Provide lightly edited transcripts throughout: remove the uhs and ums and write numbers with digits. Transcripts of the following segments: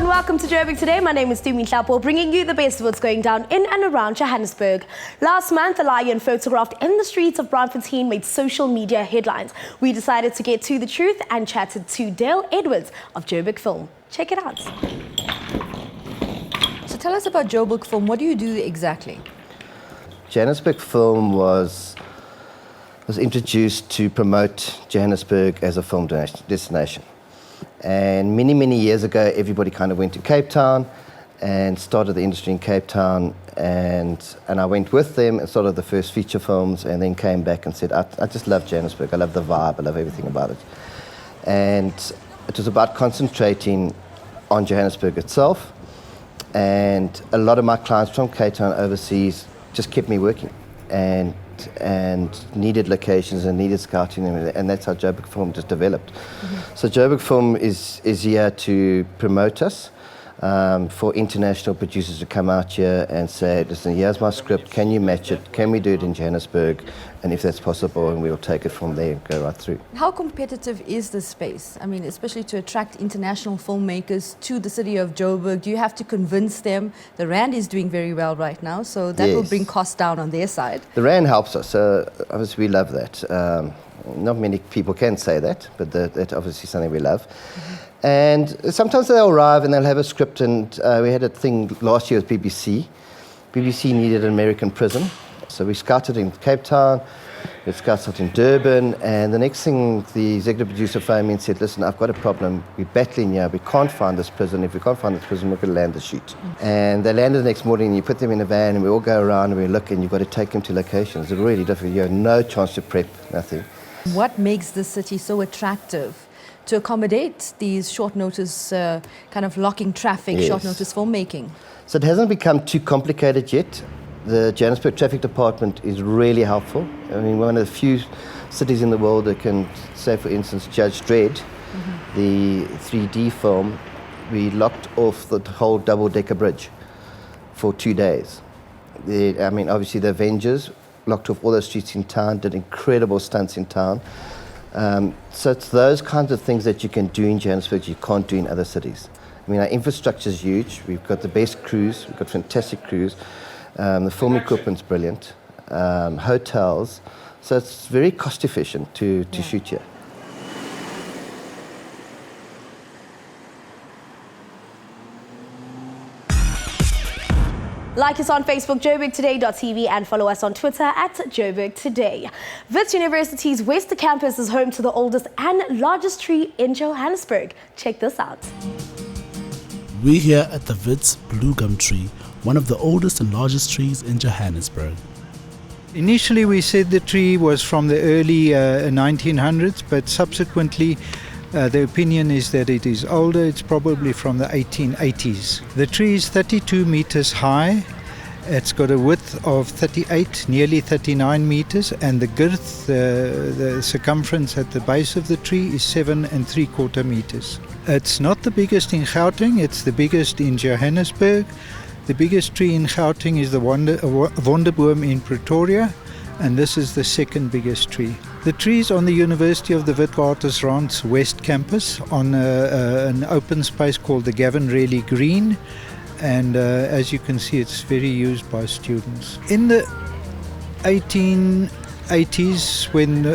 and welcome to Joburg Today. My name is Tumi Hlapo, bringing you the best of what's going down in and around Johannesburg. Last month, a lion photographed in the streets of Braamfontein made social media headlines. We decided to get to the truth and chatted to Dale Edwards of Joburg Film. Check it out. So tell us about Joburg Film. What do you do exactly? Johannesburg Film was introduced to promote Johannesburg as a film destination. And many, many years ago, everybody kind of went to Cape Town and started the industry in Cape Town. And I went with them and started the first feature films, and then came back and said, I just love Johannesburg. I love the vibe. I love everything about it. And it was about concentrating on Johannesburg itself. And a lot of my clients from Cape Town overseas just kept me working and needed locations and needed scouting, and that's how Joburg Film just developed. Mm-hmm. So Joburg Film is here to promote us, for international producers to come out here and say, listen, here's my script, can you match it, can we do it in Johannesburg, and if that's possible, and we'll take it from there and go right through. How competitive is this space? I mean, especially to attract international filmmakers to the city of Joburg, do you have to convince them? The Rand is doing very well right now, so that will bring costs down on their side. The Rand helps us, so obviously we love that. Not many people can say that, but that's obviously something we love. Mm-hmm. And sometimes they'll arrive and they'll have a script, and we had a thing last year with BBC. BBC needed an American prison, so we scouted in Cape Town, we scouted in Durban, and the next thing the executive producer phoned me and said, listen, I've got a problem, we're battling here, we can't find this prison, if we can't find this prison, we're going to land the shoot. Mm-hmm. And they landed the next morning, and you put them in a van, and we all go around and we look, and you've got to take them to locations. It's really difficult, you have no chance to prep, nothing. What makes the city so attractive to accommodate these short notice, kind of locking traffic, short notice filmmaking? So it hasn't become too complicated yet. The Johannesburg Traffic Department is really helpful. I mean, one of the few cities in the world that can say, for instance, Judge Dredd, the 3D film, we locked off the whole double-decker bridge for 2 days. Obviously the Avengers blocked off all the streets in town, did incredible stunts in town. So it's those kinds of things that you can do in Johannesburg you can't do in other cities. I mean, our infrastructure is huge. We've got the best crews. We've got fantastic crews. The film equipment's brilliant. Hotels. So it's very cost efficient to shoot here. Like us on Facebook, joburgtoday.tv, and follow us on Twitter at Joburg Today. Wits University's West Campus is home to the oldest and largest tree in Johannesburg. Check this out. We're here at the Wits Blue Gum tree, one of the oldest and largest trees in Johannesburg. Initially we said the tree was from the early 1900s, but subsequently the opinion is that it is older. It's probably from the 1880s. The tree is 32 meters high. It's got a width of 38, nearly 39 meters, and the girth, the circumference at the base of the tree is 7 3/4 meters. It's not the biggest in Gauteng, it's the biggest in Johannesburg. The biggest tree in Gauteng is the Wonderboom in Pretoria, and this is the second biggest tree. The tree is on the University of the Witwatersrand's West Campus on an open space called the Gavin Reilly Green, and as you can see, it's very used by students. In the 1880s, when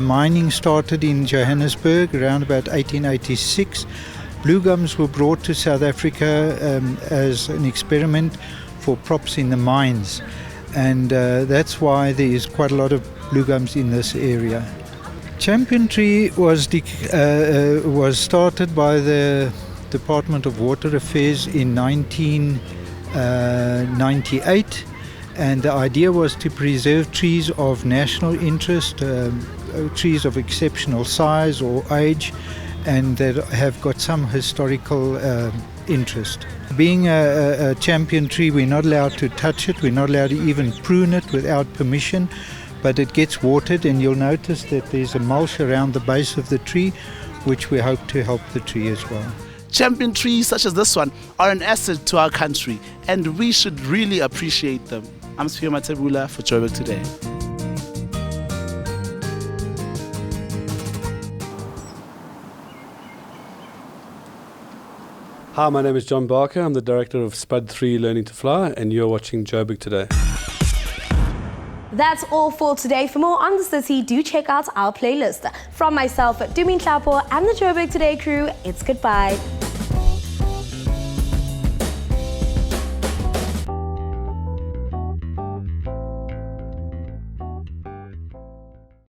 mining started in Johannesburg, around about 1886, blue gums were brought to South Africa as an experiment for props in the mines. And that's why there is quite a lot of blue gums in this area. Champion Tree was started by the Department of Water Affairs in 1998, and the idea was to preserve trees of national interest, trees of exceptional size or age, and that have got some historical interest. Being a champion tree, we're not allowed to touch it, we're not allowed to even prune it without permission, but it gets watered, and you'll notice that there's a mulch around the base of the tree, which we hope to help the tree as well. Champion trees such as this one are an asset to our country, and we should really appreciate them. I'm Sphia Matebula for Joburg Today. Hi, my name is John Barker. I'm the director of Spud 3 Learning to Fly, and you're watching Joburg today. That's all for today. For more on the city, do check out our playlist. From myself, Tumi Nhlapo, and the Joburg Today crew, it's goodbye.